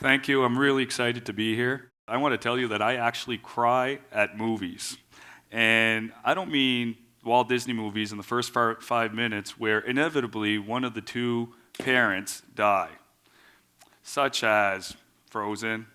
Thank you. I'm really excited to be here. I want to tell you that I actually cry at movies. And I don't mean Walt Disney movies in the first 5 minutes where inevitably one of the two parents die, such as Frozen,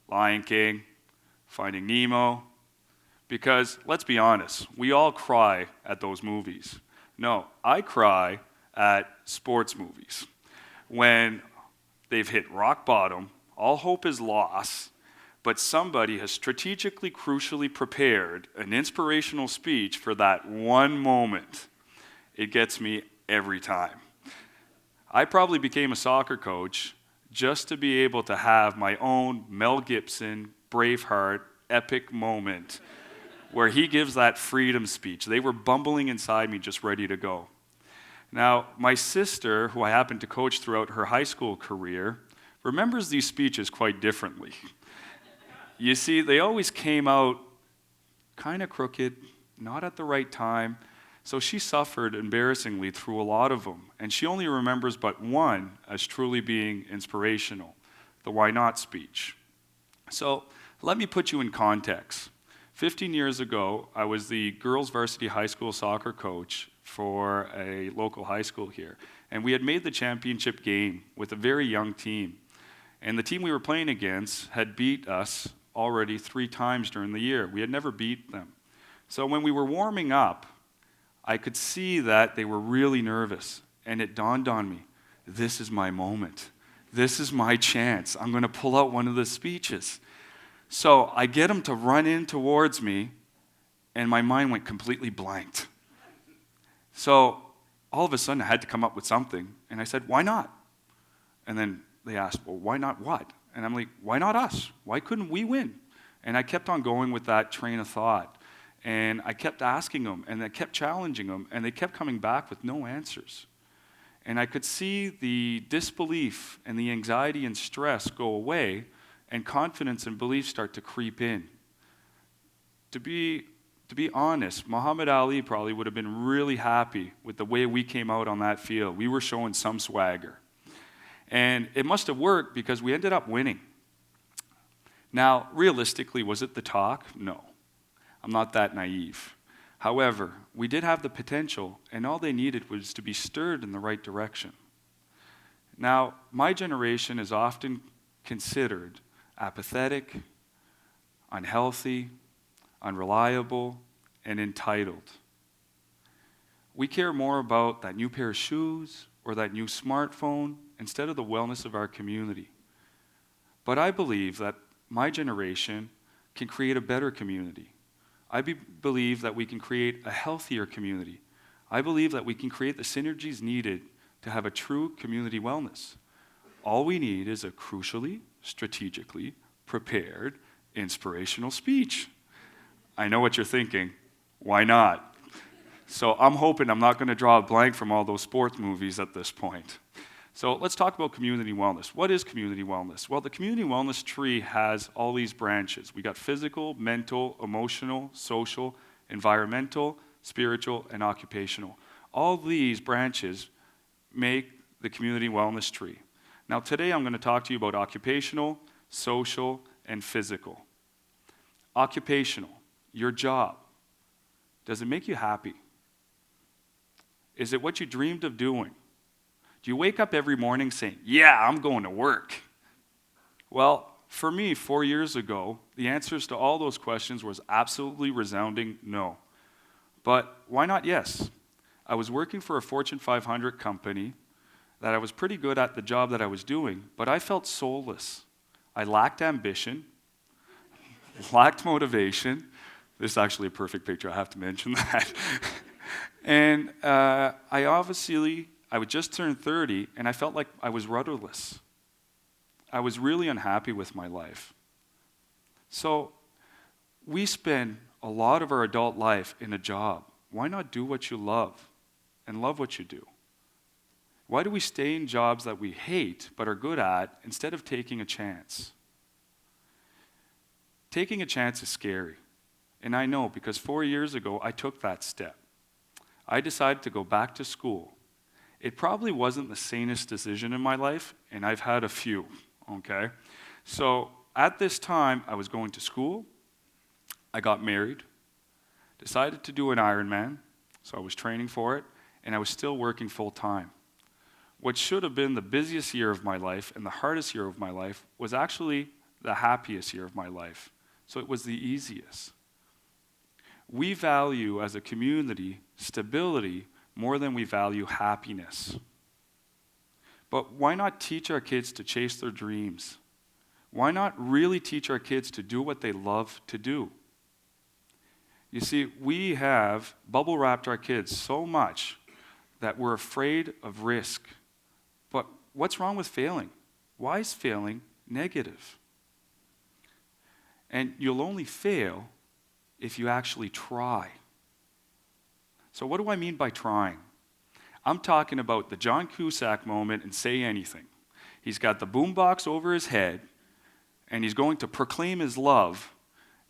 Lion King, Finding Nemo. Because let's be honest, we all cry at those movies. No, I cry at sports movies. When they've hit rock bottom, all hope is lost, but somebody has strategically, crucially prepared an inspirational speech for that one moment. It gets me every time. I probably became a soccer coach just to be able to have my own Mel Gibson, Braveheart, epic moment where he gives that freedom speech. They were bumbling inside me, just ready to go. Now, my sister, who I happened to coach throughout her high school career, remembers these speeches quite differently. You see, they always came out kind of crooked, not at the right time, so she suffered embarrassingly through a lot of them, and she only remembers but one as truly being inspirational, the why not speech. So let me put you in context. 15 years ago, I was the girls' varsity high school soccer coach for a local high school here. And we had made the championship game with a very young team. And the team we were playing against had beat us already 3 times during the year. We had never beat them. So when we were warming up, I could see that they were really nervous. And it dawned on me, this is my moment. This is my chance. I'm going to pull out one of the speeches. So I get them to run in towards me, and my mind went completely blanked. So all of a sudden, I had to come up with something, and I said, why not? And then they asked, well, why not what? And I'm like, why not us? Why couldn't we win? And I kept on going with that train of thought, and I kept asking them, and I kept challenging them, and they kept coming back with no answers. And I could see the disbelief and the anxiety and stress go away, and confidence and belief start to creep in. To be honest, Muhammad Ali probably would have been really happy with the way we came out on that field. We were showing some swagger. And it must have worked because we ended up winning. Now, realistically, was it the talk? No. I'm not that naive. However, we did have the potential, and all they needed was to be stirred in the right direction. Now, my generation is often considered apathetic, unhealthy, unreliable, and entitled. We care more about that new pair of shoes or that new smartphone instead of the wellness of our community. But I believe that my generation can create a better community. I believe that we can create a healthier community. I believe that we can create the synergies needed to have a true community wellness. All we need is a crucially, strategically prepared, inspirational speech. I know what you're thinking. Why not? So I'm hoping I'm not going to draw a blank from all those sports movies at this point. So let's talk about community wellness. What is community wellness? Well, the community wellness tree has all these branches. We got physical, mental, emotional, social, environmental, spiritual, and occupational. All these branches make the community wellness tree. Now today I'm going to talk to you about occupational, social, and physical. Occupational, your job. Does it make you happy? Is it what you dreamed of doing? Do you wake up every morning saying, yeah, I'm going to work? Well, for me, 4 years ago, the answers to all those questions was absolutely resounding no. But why not yes? I was working for a Fortune 500 company that I was pretty good at the job that I was doing, but I felt soulless. I lacked ambition, lacked motivation. This is actually a perfect picture, I have to mention that. And I would just turn 30, and I felt like I was rudderless. I was really unhappy with my life. So we spend a lot of our adult life in a job. Why not do what you love and love what you do? Why do we stay in jobs that we hate but are good at instead of taking a chance? Taking a chance is scary. And I know because 4 years ago, I took that step. I decided to go back to school. It probably wasn't the sanest decision in my life, and I've had a few, okay? So at this time, I was going to school, I got married, decided to do an Ironman, so I was training for it, and I was still working full-time. What should have been the busiest year of my life and the hardest year of my life was actually the happiest year of my life. So it was the easiest. We value, as a community, stability more than we value happiness. But why not teach our kids to chase their dreams? Why not really teach our kids to do what they love to do? You see, we have bubble wrapped our kids so much that we're afraid of risk. But what's wrong with failing? Why is failing negative? And you'll only fail if you actually try. So what do I mean by trying? I'm talking about the John Cusack moment in Say Anything. He's got the boombox over his head, and he's going to proclaim his love,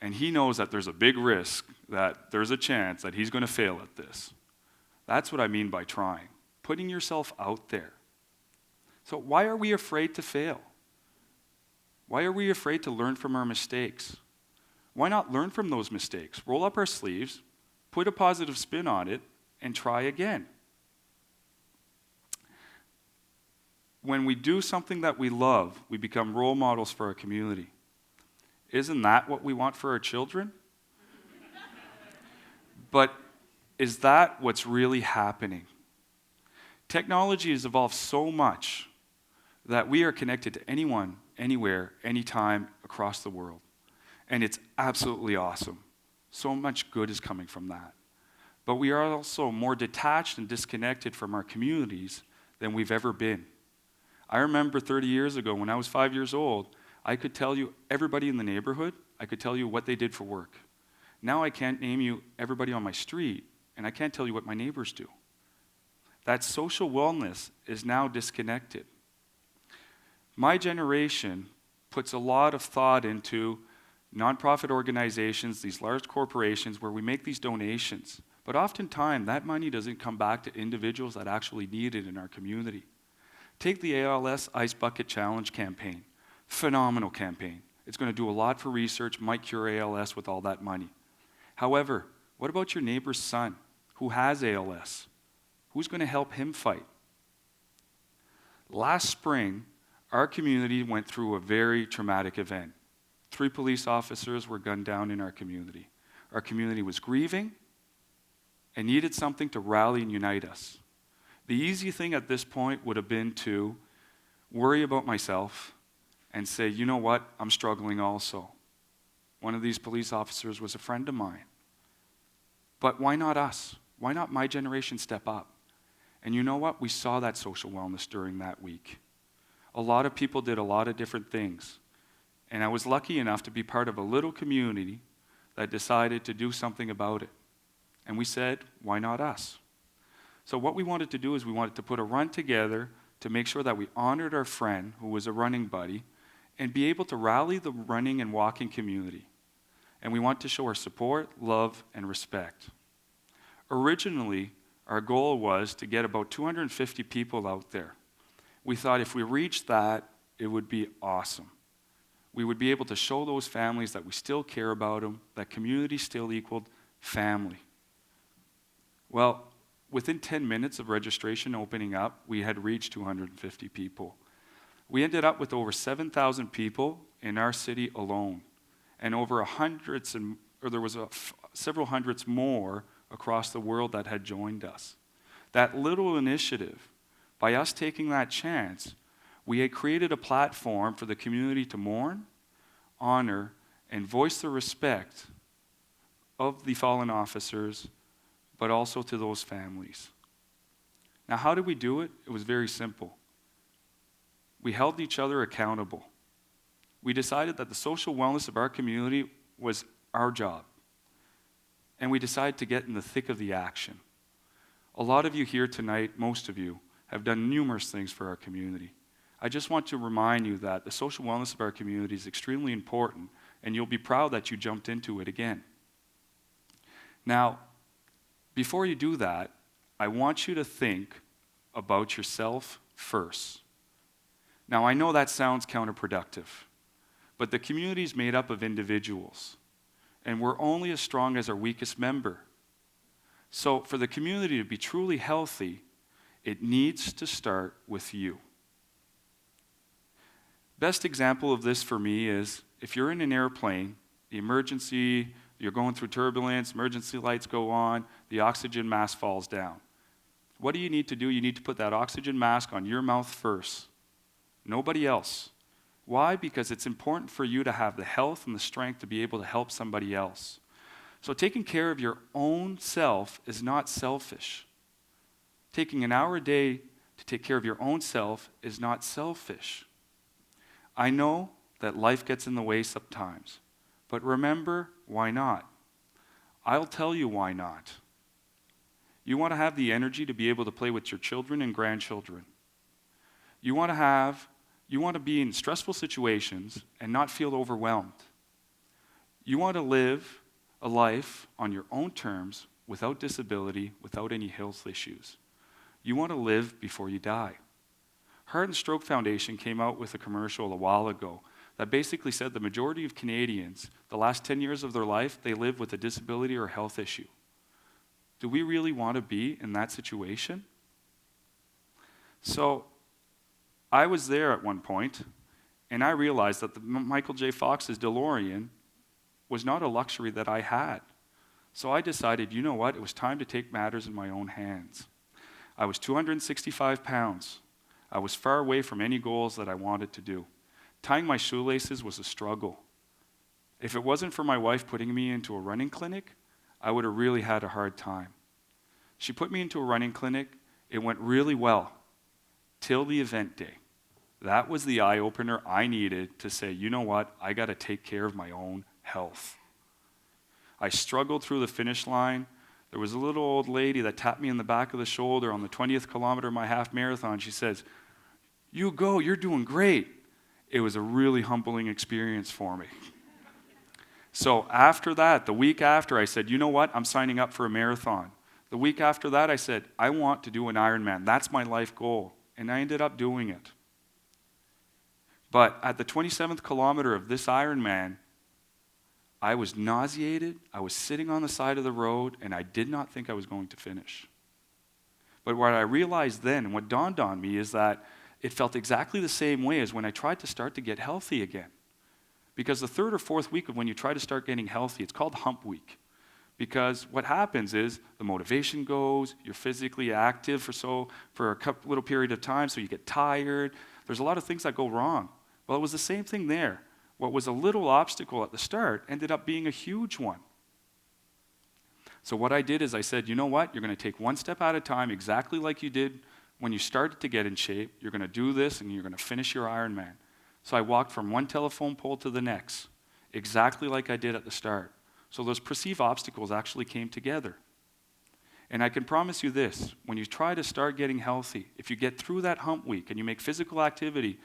and he knows that there's a big risk, that there's a chance that he's going to fail at this. That's what I mean by trying, putting yourself out there. So why are we afraid to fail? Why are we afraid to learn from our mistakes? Why not learn from those mistakes? Roll up our sleeves, put a positive spin on it, and try again. When we do something that we love, we become role models for our community. Isn't that what we want for our children? But is that what's really happening? Technology has evolved so much that we are connected to anyone, anywhere, anytime, across the world. And it's absolutely awesome. So much good is coming from that. But we are also more detached and disconnected from our communities than we've ever been. I remember 30 years ago, when I was 5 years old, I could tell you everybody in the neighborhood, I could tell you what they did for work. Now I can't name you everybody on my street, and I can't tell you what my neighbors do. That social wellness is now disconnected. My generation puts a lot of thought into nonprofit organizations, these large corporations where we make these donations. But oftentimes, that money doesn't come back to individuals that actually need it in our community. Take the ALS Ice Bucket Challenge campaign. Phenomenal campaign. It's going to do a lot for research, might cure ALS with all that money. However, what about your neighbor's son who has ALS? Who's going to help him fight? Last spring, our community went through a very traumatic event. 3 police officers were gunned down in our community. Our community was grieving and needed something to rally and unite us. The easy thing at this point would have been to worry about myself and say, you know what, I'm struggling also. One of these police officers was a friend of mine. But why not us? Why not my generation step up? And you know what? We saw that social wellness during that week. A lot of people did a lot of different things. And I was lucky enough to be part of a little community that decided to do something about it. And we said, why not us? So what we wanted to do is we wanted to put a run together to make sure that we honored our friend who was a running buddy and be able to rally the running and walking community. And we want to show our support, love, and respect. Originally, our goal was to get about 250 people out there. We thought if we reached that, it would be awesome. We would be able to show those families that we still care about them, that community still equaled family. Well, within 10 minutes of registration opening up, we had reached 250 people. We ended up with over 7,000 people in our city alone, and there was several hundreds more across the world that had joined us. That little initiative, by us taking that chance, we had created a platform for the community to mourn, honor, and voice the respect of the fallen officers, but also to those families. Now, how did we do it? It was very simple. We held each other accountable. We decided that the social wellness of our community was our job. And we decided to get in the thick of the action. A lot of you here tonight, most of you, have done numerous things for our community. I just want to remind you that the social wellness of our community is extremely important, and you'll be proud that you jumped into it again. Now, before you do that, I want you to think about yourself first. Now, I know that sounds counterproductive, but the community is made up of individuals, and we're only as strong as our weakest member. So for the community to be truly healthy, it needs to start with you. Best example of this for me is if you're in an airplane, the emergency, you're going through turbulence, emergency lights go on, the oxygen mask falls down. What do you need to do? You need to put that oxygen mask on your mouth first. Nobody else. Why? Because it's important for you to have the health and the strength to be able to help somebody else. So taking care of your own self is not selfish. Taking an hour a day to take care of your own self is not selfish. I know that life gets in the way sometimes, but remember, why not? I'll tell you why not. You want to have the energy to be able to play with your children and grandchildren. You want to be in stressful situations and not feel overwhelmed. You want to live a life on your own terms, without disability, without any health issues. You want to live before you die. Heart and Stroke Foundation came out with a commercial a while ago that basically said the majority of Canadians, the last 10 years of their life, they live with a disability or a health issue. Do we really want to be in that situation? So, I was there at one point, and I realized that the Michael J. Fox's DeLorean was not a luxury that I had. So I decided, you know what, it was time to take matters in my own hands. I was 265 pounds. I was far away from any goals that I wanted to do. Tying my shoelaces was a struggle. If it wasn't for my wife putting me into a running clinic, I would have really had a hard time. She put me into a running clinic. It went really well, till the event day. That was the eye-opener I needed to say, you know what, I got to take care of my own health. I struggled through the finish line. There was a little old lady that tapped me in the back of the shoulder on the 20th kilometer of my half marathon. She says, "You go, you're doing great." It was a really humbling experience for me. So after that, the week after, I said, you know what, I'm signing up for a marathon. The week after that, I said, I want to do an Ironman. That's my life goal. And I ended up doing it. But at the 27th kilometer of this Ironman, I was nauseated, I was sitting on the side of the road, and I did not think I was going to finish. But what I realized then, and what dawned on me, is that it felt exactly the same way as when I tried to start to get healthy again. Because the third or fourth week of when you try to start getting healthy, it's called hump week. Because what happens is the motivation goes, you're physically active for a little period of time, so you get tired. There's a lot of things that go wrong. Well, it was the same thing there. What was a little obstacle at the start ended up being a huge one. So what I did is I said, you know what? You're going to take one step at a time, exactly like you did when you started to get in shape. You're going to do this, and you're going to finish your Ironman. So I walked from one telephone pole to the next, exactly like I did at the start. So those perceived obstacles actually came together. And I can promise you this, when you try to start getting healthy, if you get through that hump week and you make physical activity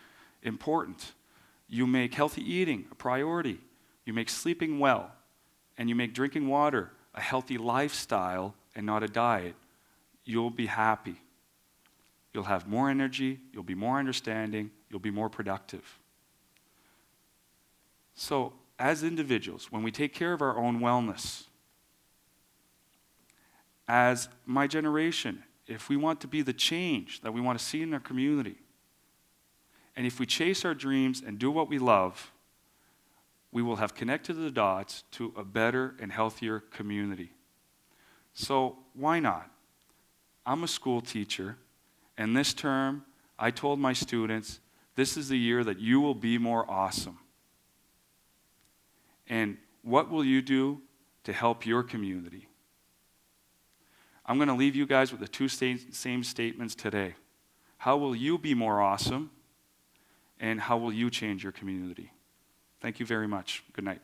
important, you make healthy eating a priority, you make sleeping well, and you make drinking water a healthy lifestyle and not a diet, you'll be happy. You'll have more energy, you'll be more understanding, you'll be more productive. So, as individuals, when we take care of our own wellness, as my generation, if we want to be the change that we want to see in our community, and if we chase our dreams and do what we love, we will have connected the dots to a better and healthier community. So why not? I'm a school teacher, and this term, I told my students, this is the year that you will be more awesome. And what will you do to help your community? I'm going to leave you guys with the two same statements today. How will you be more awesome? And how will you change your community? Thank you very much. Good night.